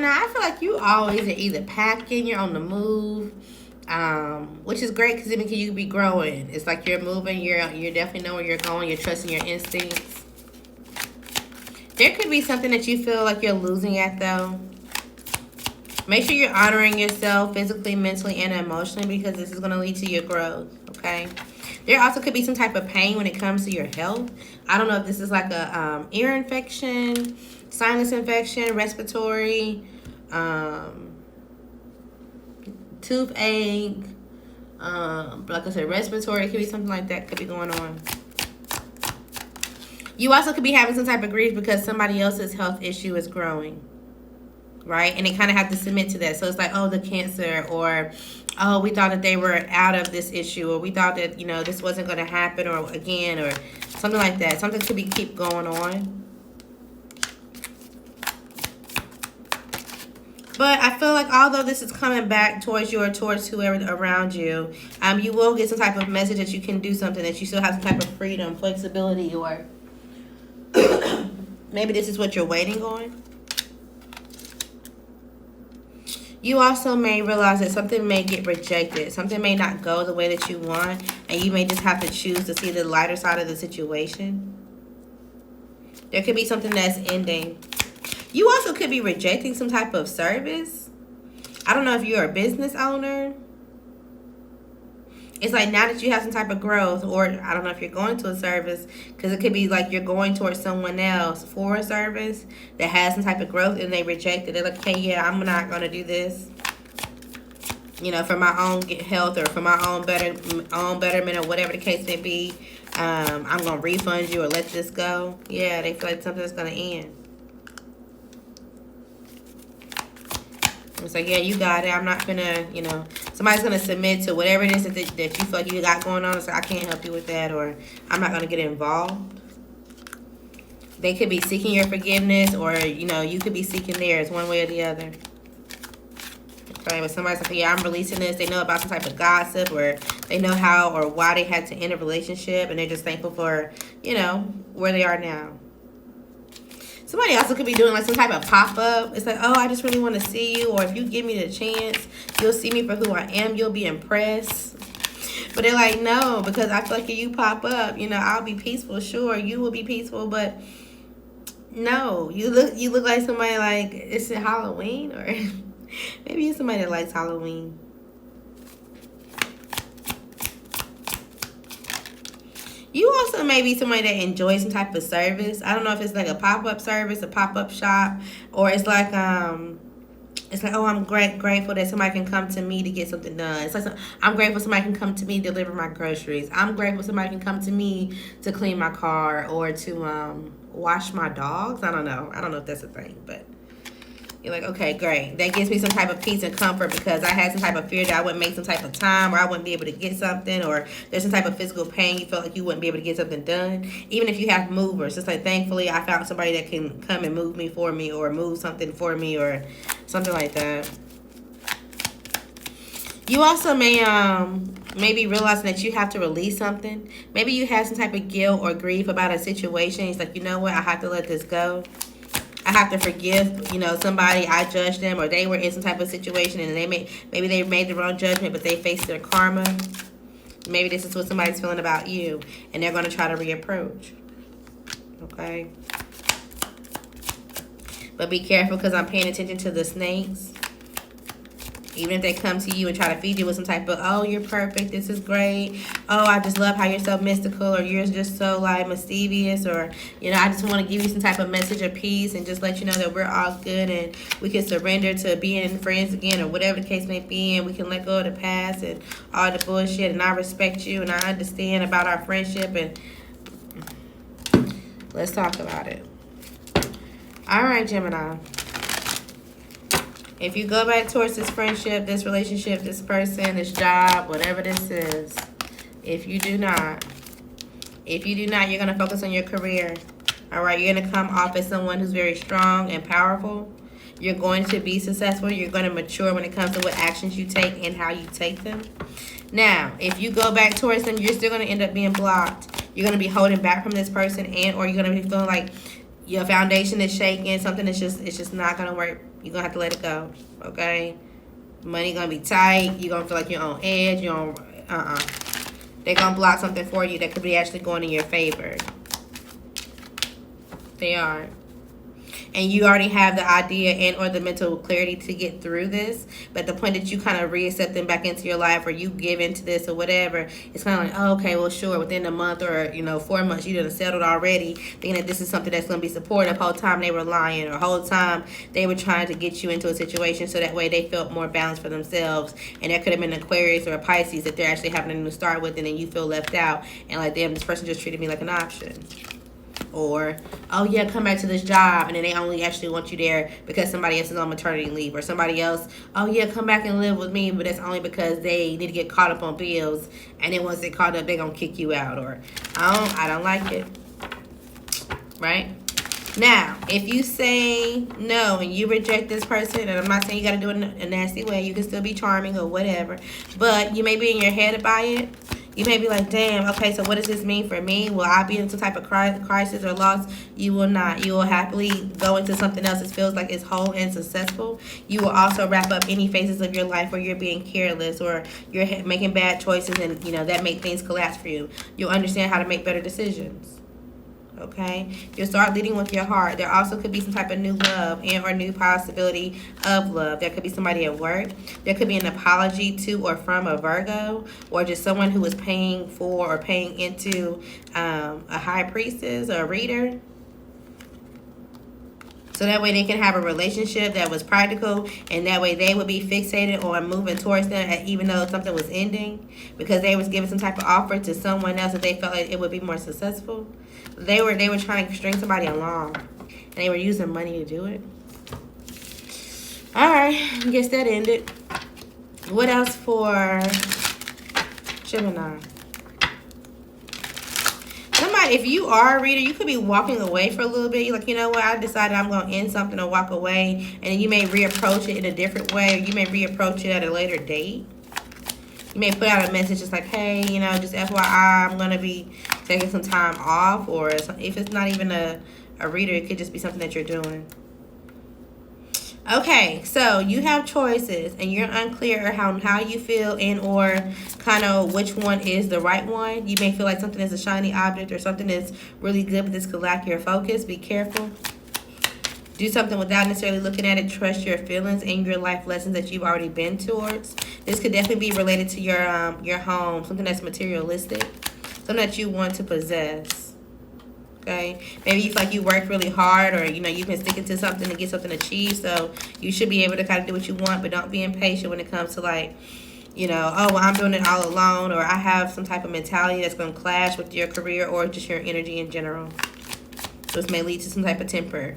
Gemini, I feel like you always are either packing, you're on the move, which is great because it means you could be growing. It's like you're moving, you're definitely know where you're going, you're trusting your instincts. There could be something that you feel like you're losing at, though. Make sure you're honoring yourself physically, mentally, and emotionally, because this is going to lead to your growth, okay? There also could be some type of pain when it comes to your health. I don't know if this is like a ear infection, sinus infection, respiratory, toothache, like I said, respiratory. It could be something like that could be going on. You also could be having some type of grief because somebody else's health issue is growing, right? And they kind of have to submit to that. So it's like, oh, the cancer, or oh, we thought that they were out of this issue, or we thought that, you know, this wasn't going to happen, or again, or something like that. Something could be keep going on. But I feel like although this is coming back towards you or towards whoever around you, you will get some type of message that you can do something, that you still have some type of freedom, flexibility, or maybe this is what you're waiting on. You also may realize that something may get rejected. Something may not go the way that you want, and you may just have to choose to see the lighter side of the situation. There could be something that's ending. You also could be rejecting some type of service. I don't know if you're a business owner. It's like now that you have some type of growth, or I don't know if you're going to a service, because it could be like you're going towards someone else for a service that has some type of growth, and they reject it. They're like, okay, yeah, I'm not going to do this, you know, for my own health or for my own betterment or whatever the case may be. I'm going to refund you or let this go. Yeah, they feel like something's going to end. It's like, yeah, you got it. I'm not gonna, you know, somebody's gonna submit to whatever it is that you feel like you got going on. It's like, I can't help you with that, or I'm not gonna get involved. They could be seeking your forgiveness, or, you know, you could be seeking theirs, one way or the other. Okay, but somebody's like, yeah, I'm releasing this. They know about some type of gossip, or they know how or why they had to end a relationship, and they're just thankful for, you know, where they are now. Somebody also could be doing like some type of pop-up. It's like, oh, I just really want to see you. Or if you give me the chance, you'll see me for who I am. You'll be impressed. But they're like, no, because I feel like if you pop up, you know, I'll be peaceful. Sure, you will be peaceful. But no, you look like somebody like, is it Halloween? Or maybe you're somebody that likes Halloween. You also may be somebody that enjoys some type of service. I don't know if it's like a pop-up service, a pop-up shop, or it's like, oh, I'm grateful that somebody can come to me to get something done. It's like, I'm grateful somebody can come to me to deliver my groceries. I'm grateful somebody can come to me to clean my car, or to wash my dogs. I don't know if that's a thing, but you're like, okay, great. That gives me some type of peace and comfort, because I had some type of fear that I wouldn't make some type of time, or I wouldn't be able to get something, or there's some type of physical pain. You felt like you wouldn't be able to get something done. Even if you have movers, it's like, thankfully, I found somebody that can come and move me for me, or move something for me, or something like that. You also may maybe realizing that you have to release something. Maybe you have some type of guilt or grief about a situation. It's like, you know what, I have to let this go. I have to forgive, you know, somebody. I judged them, or they were in some type of situation, and maybe they made the wrong judgment, but they faced their karma. Maybe this is what somebody's feeling about you, and they're going to try to reapproach. Okay? But be careful, because I'm paying attention to the snakes. Even if they come to you and try to feed you with some type of, oh, you're perfect, this is great, oh, I just love how you're so mystical, or you're just so like mischievous, or, you know, I just want to give you some type of message of peace and just let you know that we're all good and we can surrender to being friends again, or whatever the case may be, and we can let go of the past and all the bullshit, and I respect you and I understand about our friendship, and let's talk about it. All right, Gemini. If you go back towards this friendship, this relationship, this person, this job, whatever this is, if you do not, you're going to focus on your career. All right, you're going to come off as someone who's very strong and powerful. You're going to be successful. You're going to mature when it comes to what actions you take and how you take them. Now, if you go back towards them, you're still going to end up being blocked. You're going to be holding back from this person, or you're going to be feeling like your foundation is shaking. Something is it's just not going to work You're going to have to let it go, okay? Money going to be tight. You're going to feel like you're on edge. You're on, They're going to block something for you that could be actually going in your favor. They are. And you already have the idea and or the mental clarity to get through this. But the point that you kind of reaccept them back into your life, or you give into this or whatever, it's kind of like, oh, okay, well, sure, within a month or, 4 months, you done settled already, thinking that this is something that's going to be supportive. The whole time they were lying, or whole time they were trying to get you into a situation so that way they felt more balanced for themselves. And there could have been an Aquarius or a Pisces that they're actually having to start with, and then you feel left out. And like, damn, this person just treated me like an option. Or, oh yeah, come back to this job, and then they only actually want you there because somebody else is on maternity leave. Or somebody else, oh yeah, come back and live with me, but that's only because they need to get caught up on bills, and then once they caught up, they're gonna kick you out. Or, I don't like it. Right? Now, if you say no and you reject this person, and I'm not saying you gotta do it in a nasty way, you can still be charming or whatever, but you may be in your head about it. You may be like, damn, okay, so what does this mean for me? Will I be in some type of crisis or loss? You will not. You will happily go into something else that feels like it's whole and successful. You will also wrap up any phases of your life where you're being careless or you're making bad choices, and, that make things collapse for you. You'll understand how to make better decisions. Okay, you'll start leading with your heart. There also could be some type of new love and or new possibility of love. There could be somebody at work. There could be an apology to or from a Virgo, or just someone who is paying for or paying into a high priestess or a reader. So that way they can have a relationship that was practical, and that way they would be fixated on moving towards them even though something was ending, because they was giving some type of offer to someone else that they felt like it would be more successful. They were trying to string somebody along, and they were using money to do it. All right, I guess that ended. What else for Gemini? Somebody, if you are a reader, you could be walking away for a little bit. You're like, you know what, I decided I'm going to end something or walk away. And then you may reapproach it in a different way, or you may reapproach it at a later date. You may put out a message just like, hey, just FYI, I'm going to be taking some time off. Or if it's not even a reader, it could just be something that you're doing. Okay, so you have choices, and you're unclear how you feel and or kind of which one is the right one. You may feel like something is a shiny object or something is really good, but this could lack your focus. Be careful. Do something without necessarily looking at it. Trust your feelings and your life lessons that you've already been towards. This could definitely be related to your home, something that's materialistic, something that you want to possess. Okay, maybe you feel like you work really hard, or you've been sticking to something to get something achieved, so you should be able to kind of do what you want, but don't be impatient when it comes to like, oh, well, I'm doing it all alone, or I have some type of mentality that's going to clash with your career or just your energy in general. So this may lead to some type of temper.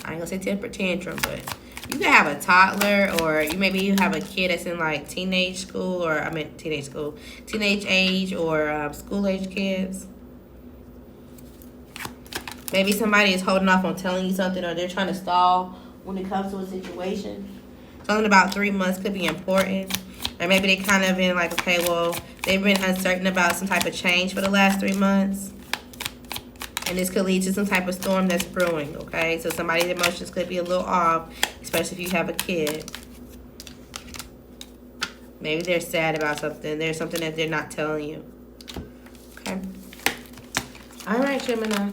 I ain't gonna say temper tantrum, but you could have a toddler, or you have a kid that's in like teenage age, or school age kids. Maybe somebody is holding off on telling you something, or they're trying to stall when it comes to a situation. Something about 3 months could be important. Or maybe they kind of been like, okay, well, they've been uncertain about some type of change for the last 3 months. And this could lead to some type of storm that's brewing, okay? So somebody's emotions could be a little off, especially if you have a kid. Maybe they're sad about something. There's something that they're not telling you. Okay? All right, Gemini.